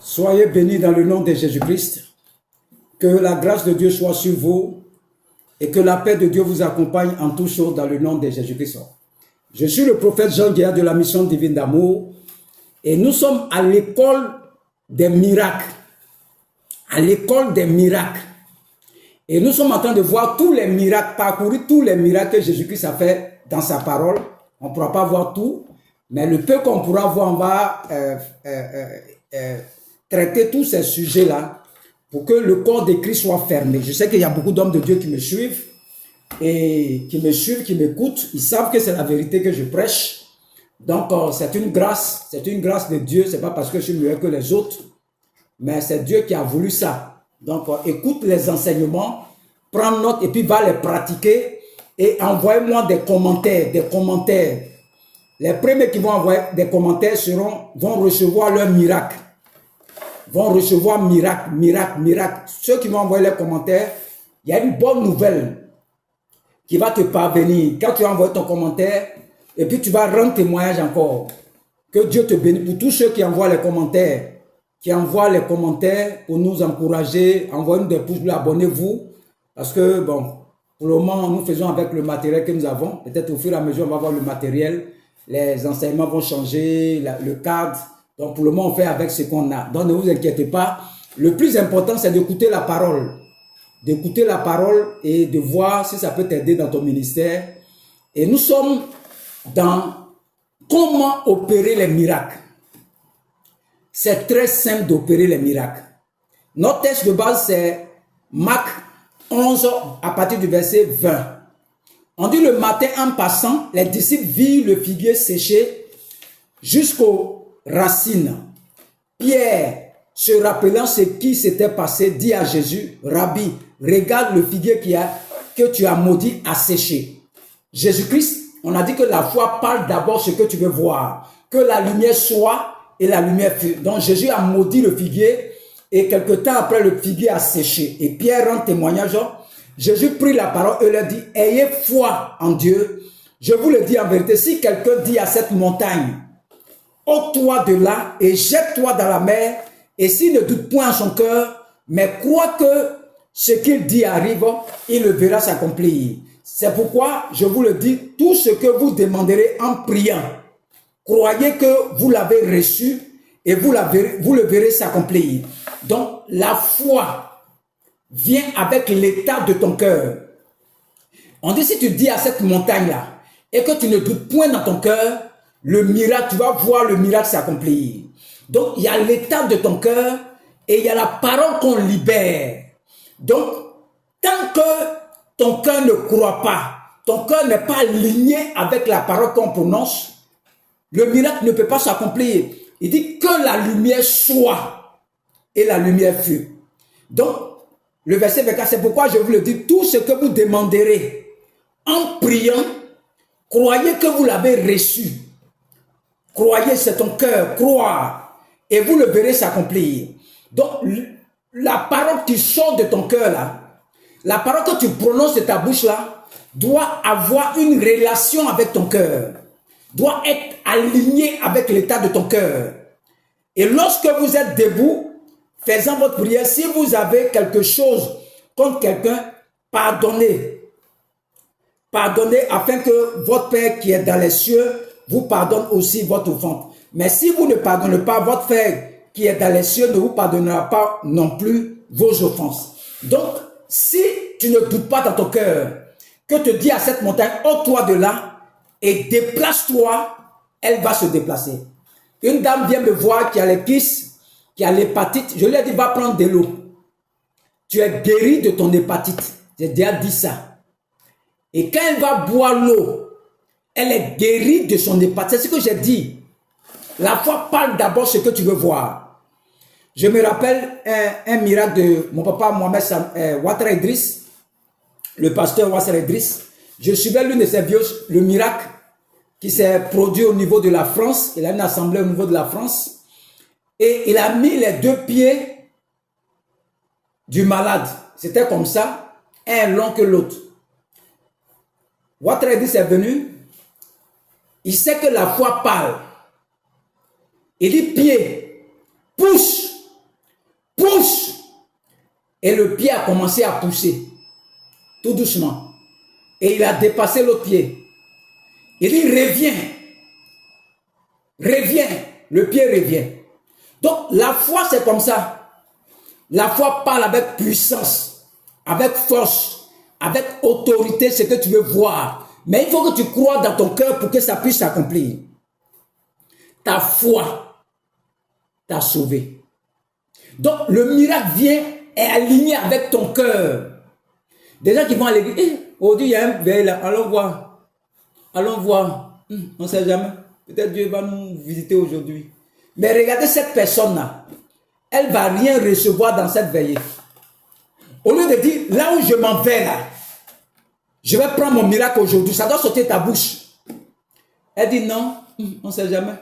Soyez bénis dans le nom de Jésus-Christ. Que la grâce de Dieu soit sur vous et que la paix de Dieu vous accompagne en toutes choses dans le nom de Jésus-Christ. Je suis le prophète Jean Guéa de la mission divine d'amour et nous sommes à l'école des miracles. À l'école des miracles. Et nous sommes en train de voir tous les miracles, parcourir tous les miracles que Jésus-Christ a fait dans sa parole. On ne pourra pas voir tout, mais le peu qu'on pourra voir, on va traiter tous ces sujets-là pour que le corps de Christ soit fermé. Je sais qu'il y a beaucoup d'hommes de Dieu qui me suivent et qui m'écoutent. Ils savent que c'est la vérité que je prêche. Donc, c'est une grâce de Dieu. Ce n'est pas parce que je suis meilleur que les autres, mais c'est Dieu qui a voulu ça. Donc, écoute les enseignements, prends note et puis va les pratiquer et envoie-moi des commentaires, Les premiers qui vont envoyer des commentaires vont recevoir leur miracle. Vont recevoir miracle. Ceux qui vont envoyer les commentaires, il y a une bonne nouvelle qui va te parvenir. Quand tu envoies ton commentaire, et puis tu vas rendre témoignage encore. Que Dieu te bénisse. Pour tous ceux qui envoient les commentaires, pour nous encourager, envoyez-nous des pouces bleus, abonnez-vous. Parce que, bon, pour le moment, nous faisons avec le matériel que nous avons. Peut-être au fur et à mesure, on va voir le matériel. Les enseignements vont changer, le cadre. Donc, pour le moment, on fait avec ce qu'on a. Donc, ne vous inquiétez pas. Le plus important, c'est d'écouter la parole. D'écouter la parole et de voir si ça peut t'aider dans ton ministère. Et nous sommes dans comment opérer les miracles. C'est très simple d'opérer les miracles. Notre texte de base, c'est Marc 11, à partir du verset 20. On dit le matin en passant, les disciples virent le figuier séché jusqu'aux racines. Pierre, se rappelant ce qui s'était passé, dit à Jésus, Rabbi, regarde le figuier que tu as maudit à sécher. Jésus-Christ, on a dit que la foi parle d'abord ce que tu veux voir. Que la lumière soit et la lumière fut. Donc Jésus a maudit le figuier et quelque temps après le figuier a séché. Et Pierre rend témoignage. Jésus prit la parole et leur dit, ayez foi en Dieu. Je vous le dis en vérité, si quelqu'un dit à cette montagne, ôte-toi de là et jette-toi dans la mer, et s'il ne doute point en son cœur, mais croit que ce qu'il dit arrive, il le verra s'accomplir. C'est pourquoi je vous le dis, tout ce que vous demanderez en priant, croyez que vous l'avez reçu et vous le verrez s'accomplir. Donc, la foi vient avec l'état de ton cœur. On dit, si tu dis à cette montagne-là, et que tu ne doutes point dans ton cœur, le miracle, tu vas voir le miracle s'accomplir. Donc, il y a l'état de ton cœur et il y a la parole qu'on libère. Donc, tant que ton cœur ne croit pas, ton cœur n'est pas aligné avec la parole qu'on prononce, le miracle ne peut pas s'accomplir. Il dit que la lumière soit et la lumière fut. Donc, le verset 24, c'est pourquoi je vous le dis, tout ce que vous demanderez en priant, croyez que vous l'avez reçu. Croyez, c'est ton cœur, croire, et vous le verrez s'accomplir. Donc, la parole qui sort de ton cœur là, la parole que tu prononces de ta bouche là, doit avoir une relation avec ton cœur, doit être alignée avec l'état de ton cœur. Et lorsque vous êtes debout, faisant votre prière, si vous avez quelque chose contre quelqu'un, pardonnez. Pardonnez afin que votre Père qui est dans les cieux vous pardonne aussi votre offense. Mais si vous ne pardonnez pas, votre Père qui est dans les cieux ne vous pardonnera pas non plus vos offenses. Donc, si tu ne doutes pas dans ton cœur, que te dit à cette montagne, ôte-toi de là et déplace-toi, elle va se déplacer. Une dame vient me voir qui a les kisses, qui a l'hépatite, je lui ai dit, va prendre de l'eau. Tu es guéri de ton hépatite. J'ai déjà dit ça. Et quand elle va boire l'eau, elle est guérie de son hépatite. C'est ce que j'ai dit. La foi parle d'abord ce que tu veux voir. Je me rappelle un miracle de mon papa Mohamed Ouattara Idriss, le pasteur Ouattara Idriss. Je suivais l'une de ses vidéos, le miracle qui s'est produit au niveau de la France. Il a une assemblée au niveau de la France. Et il a mis les deux pieds du malade. C'était comme ça, un long que l'autre. Ouattara Idriss est venu. Il sait que la foi parle. Il dit, pied, pousse Et le pied a commencé à pousser, tout doucement. Et il a dépassé l'autre pied. Il dit, reviens. Reviens. Le pied revient. Donc, la foi, c'est comme ça. La foi parle avec puissance, avec force, avec autorité, ce que tu veux voir. Mais il faut que tu crois dans ton cœur pour que ça puisse s'accomplir. Ta foi t'a sauvé. Donc, le miracle vient et est aligné avec ton cœur. Des gens qui vont à l'église, aujourd'hui, il y a un veille là, allons voir. Allons voir. On ne sait jamais. Peut-être Dieu va nous visiter aujourd'hui. Mais regardez cette personne-là. Elle ne va rien recevoir dans cette veillée. Au lieu de dire, là où je m'en vais là, je vais prendre mon miracle aujourd'hui, ça doit sortir de ta bouche. Elle dit non, on ne sait jamais.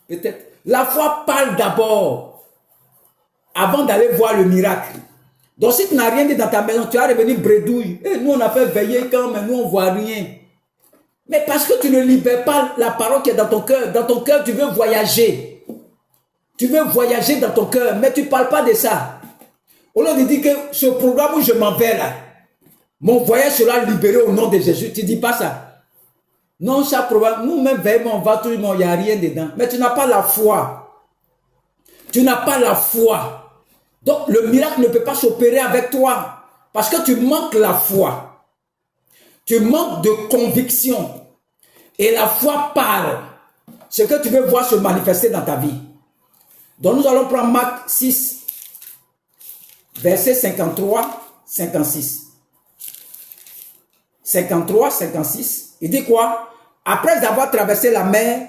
Peut-être. La foi parle d'abord, avant d'aller voir le miracle. Donc si tu n'as rien dit dans ta maison, tu vas revenir bredouille. Et nous on a fait veiller quand même, nous on ne voit rien. Mais parce que tu ne libères pas la parole qui est dans ton cœur tu veux voyager. Tu veux voyager dans ton cœur, mais tu ne parles pas de ça. Au lieu de dire que ce programme où je m'en vais là, mon voyage sera libéré au nom de Jésus, tu ne dis pas ça. Non, chaque programme, nous-mêmes, on va tout le monde, il n'y a rien dedans. Mais tu n'as pas la foi. Tu n'as pas la foi. Donc, le miracle ne peut pas s'opérer avec toi. Parce que tu manques la foi. Tu manques de conviction. Et la foi parle. Ce que tu veux voir se manifester dans ta vie. Donc, nous allons prendre Marc 6, verset 53, 56. 53, 56. Il dit quoi? Après avoir traversé la mer,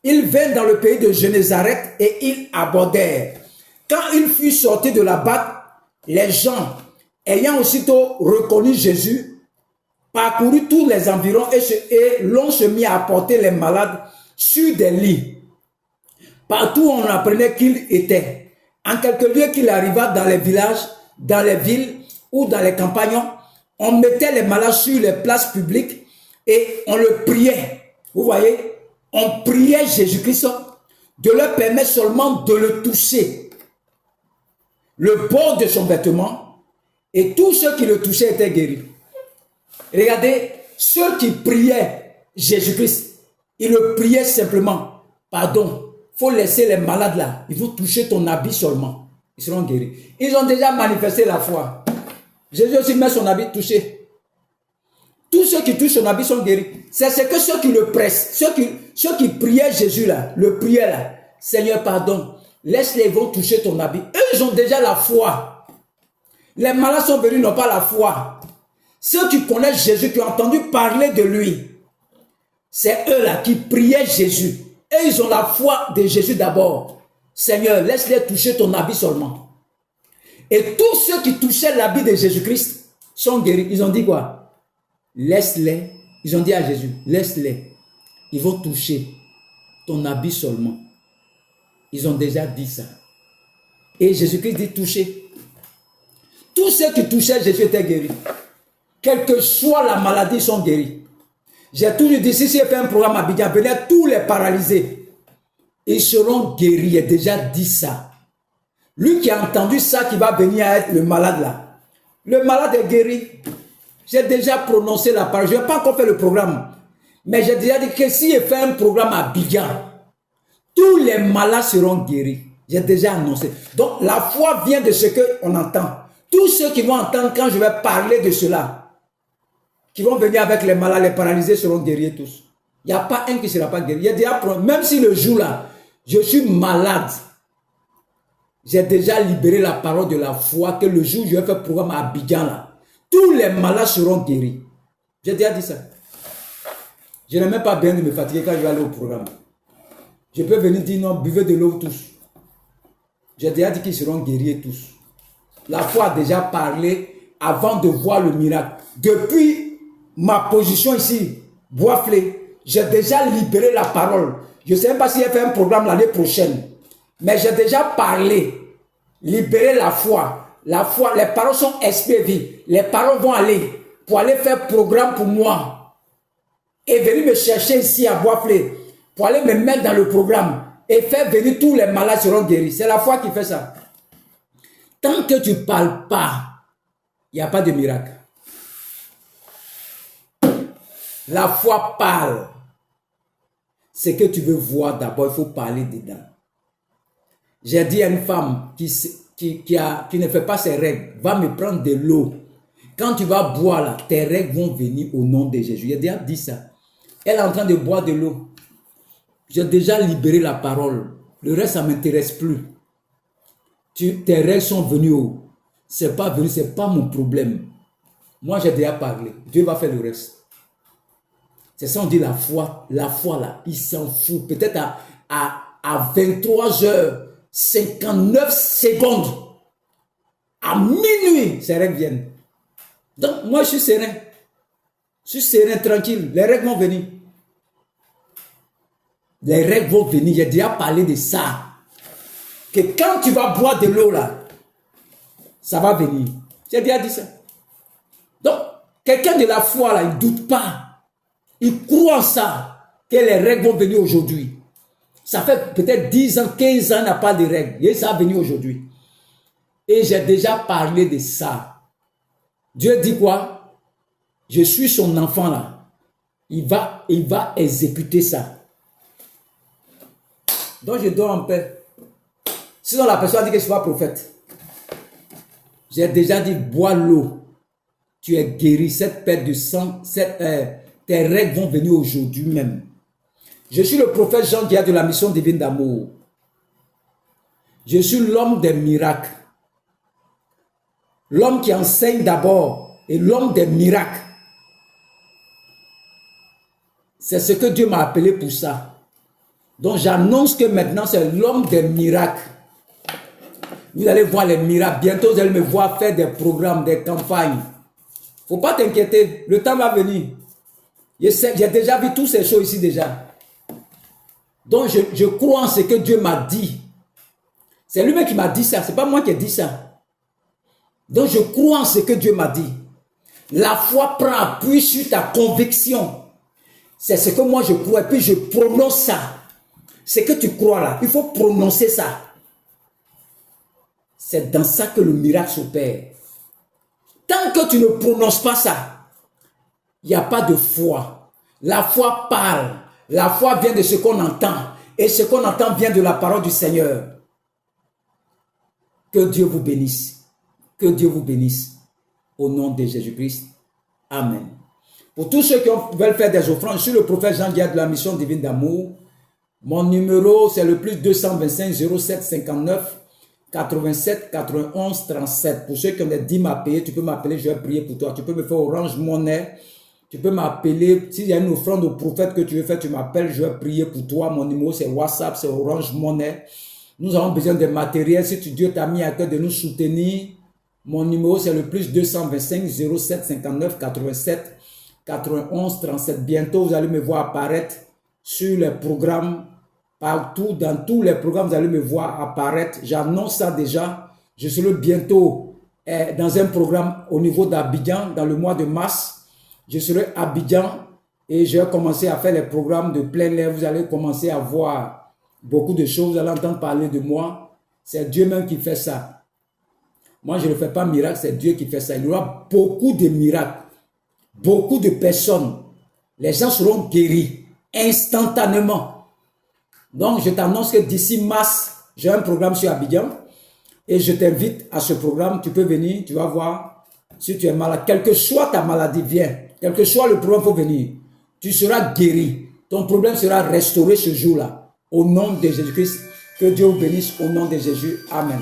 ils vinrent dans le pays de Génézareth et ils abordèrent. Quand il fut sorti de la barque, les gens, ayant aussitôt reconnu Jésus, parcoururent tous les environs et l'on se mit à apporter les malades sur des lits. Partout où on apprenait qu'il était. En quelques lieux qu'il arriva dans les villages, dans les villes ou dans les campagnes, on mettait les malades sur les places publiques et on le priait. Vous voyez, on priait Jésus-Christ de leur permettre seulement de le toucher. Le bord de son vêtement, et tous ceux qui le touchaient étaient guéris. Regardez, ceux qui priaient Jésus-Christ, ils le priaient simplement. Pardon, il faut laisser les malades là. Il faut toucher ton habit seulement. Ils seront guéris. Ils ont déjà manifesté la foi. Jésus aussi met son habit touché. Tous ceux qui touchent son habit sont guéris. C'est ce que ceux qui le pressent, ceux qui priaient Jésus là, le priaient là. Seigneur, pardon, laisse-les, vont toucher ton habit. Eux, ils ont déjà la foi. Les malades sont venus, n'ont pas la foi. Ceux qui connaissent Jésus, qui ont entendu parler de lui, c'est eux là qui priaient Jésus. Et ils ont la foi de Jésus d'abord. Seigneur, laisse-les toucher ton habit seulement. Et tous ceux qui touchaient l'habit de Jésus-Christ sont guéris. Ils ont dit quoi? Laisse-les. Ils ont dit à Jésus, laisse-les. Ils vont toucher ton habit seulement. Ils ont déjà dit ça. Et Jésus-Christ dit toucher. Tous ceux qui touchaient Jésus étaient guéris. Quelle que soit la maladie, ils sont guéris. J'ai toujours dit, si j'ai fait un programme à Abidjan, venez tous les paralysés. Ils seront guéris. J'ai déjà dit ça. Lui qui a entendu ça, qui va venir à être le malade là. Le malade est guéri. J'ai déjà prononcé la parole. Je n'ai pas encore fait le programme. Mais j'ai déjà dit que si je fais un programme à Abidjan, tous les malades seront guéris. J'ai déjà annoncé. Donc la foi vient de ce qu'on entend. Tous ceux qui vont entendre quand je vais parler de cela, qui vont venir avec les malades, les paralysés seront guéris tous. Il n'y a pas un qui ne sera pas guéri. Même si le jour là, je suis malade, j'ai déjà libéré la parole de la foi que le jour où je vais faire le programme à Abidjan là, tous les malades seront guéris. J'ai déjà dit ça. Je n'ai même pas besoin de me fatiguer quand je vais aller au programme. Je peux venir dire non, buvez de l'eau tous. J'ai déjà dit qu'ils seront guéris tous. La foi a déjà parlé avant de voir le miracle. Depuis ma position ici, Boisflé, j'ai déjà libéré la parole. Je ne sais même pas si j'ai fait un programme l'année prochaine. Mais j'ai déjà parlé. Libérer la foi. La foi, les paroles sont expédiées. Les paroles vont aller pour aller faire programme pour moi. Et venir me chercher ici à Boisflé. Pour aller me mettre dans le programme. Et faire venir tous les malades seront guéris. C'est la foi qui fait ça. Tant que tu ne parles pas, Il n'y a pas de miracle. La foi parle. Ce que tu veux voir d'abord, il faut parler dedans. J'ai dit à une femme qui ne fait pas ses règles, va me prendre de l'eau. Quand tu vas boire là, tes règles vont venir au nom de Jésus. J'ai déjà dit ça. Elle est en train de boire de l'eau. J'ai déjà libéré la parole. Le reste, ça ne m'intéresse plus. Tes règles sont venues. C'est pas venu, c'est pas mon problème. Moi, j'ai déjà parlé. Dieu va faire le reste. C'est ça, on dit la foi. La foi, là, il s'en fout. Peut-être à 23h59, à minuit, ces règles viennent. Donc, moi, je suis serein. Je suis serein, tranquille. Les règles vont venir. Les règles vont venir. J'ai déjà parlé de ça. Que quand tu vas boire de l'eau, là, ça va venir. J'ai déjà dit ça. Donc, quelqu'un de la foi, là, il ne doute pas. Il croit en ça, que les règles vont venir aujourd'hui. Ça fait peut-être 10 ans, 15 ans, n'a pas de règles. Et ça va venir aujourd'hui. Et j'ai déjà parlé de ça. Dieu dit quoi? Je suis son enfant là. Il va exécuter ça. Donc je dors en paix. Sinon la personne dit que je ne suis pas prophète. J'ai déjà dit, bois l'eau. Tu es guéri. Cette perte de sang, tes règles vont venir aujourd'hui même. Je suis le prophète Jean Guiard de la mission divine d'amour. Je suis l'homme des miracles. L'homme qui enseigne d'abord et l'homme des miracles. C'est ce que Dieu m'a appelé pour ça. Donc j'annonce que maintenant c'est l'homme des miracles. Vous allez voir les miracles. Bientôt vous allez me voir faire des programmes, des campagnes. Il ne faut pas t'inquiéter. Le temps va venir. J'ai déjà vu toutes ces choses ici déjà. Donc je crois en ce que Dieu m'a dit. C'est lui-même qui m'a dit ça. Ce n'est pas moi qui ai dit ça. Donc je crois en ce que Dieu m'a dit. La foi prend appui sur ta conviction. C'est ce que moi je crois. Et puis je prononce ça. Ce que tu crois là, il faut prononcer ça. C'est dans ça que le miracle s'opère. Tant que tu ne prononces pas ça, il n'y a pas de foi. La foi parle. La foi vient de ce qu'on entend. Et ce qu'on entend vient de la parole du Seigneur. Que Dieu vous bénisse. Que Dieu vous bénisse. Au nom de Jésus-Christ. Amen. Pour tous ceux qui veulent faire des offrandes, je suis le prophète Jean Guiard de la mission divine d'amour. Mon numéro, c'est le plus 225 07 59 87 91 37. Pour ceux qui ont des dîmes à payer, tu peux m'appeler, je vais prier pour toi. Tu peux me faire Orange Monnaie. Tu peux m'appeler. S'il y a une offrande au prophète que tu veux faire, tu m'appelles, je vais prier pour toi. Mon numéro, c'est WhatsApp, c'est Orange Monnaie. Nous avons besoin de matériel. Si Dieu t'a mis à cœur de nous soutenir, mon numéro, c'est le plus 225 07 59 87 91 37. Bientôt, vous allez me voir apparaître sur les programmes. Partout, dans tous les programmes, vous allez me voir apparaître. J'annonce ça déjà. Je serai bientôt dans un programme au niveau d'Abidjan, dans le mois de mars. Je serai à Abidjan et je vais commencer à faire les programmes de plein air. Vous allez commencer à voir beaucoup de choses. Vous allez entendre parler de moi. C'est Dieu même qui fait ça. Moi, je ne fais pas miracle, c'est Dieu qui fait ça. Il y aura beaucoup de miracles. Beaucoup de personnes. Les gens seront guéris instantanément. Donc, je t'annonce que d'ici mars, j'ai un programme sur Abidjan et je t'invite à ce programme. Tu peux venir, tu vas voir. Si tu es malade, quelle que soit ta maladie, viens. Quel que soit le problème, il faut venir. Tu seras guéri. Ton problème sera restauré ce jour-là. Au nom de Jésus-Christ, que Dieu vous bénisse au nom de Jésus. Amen.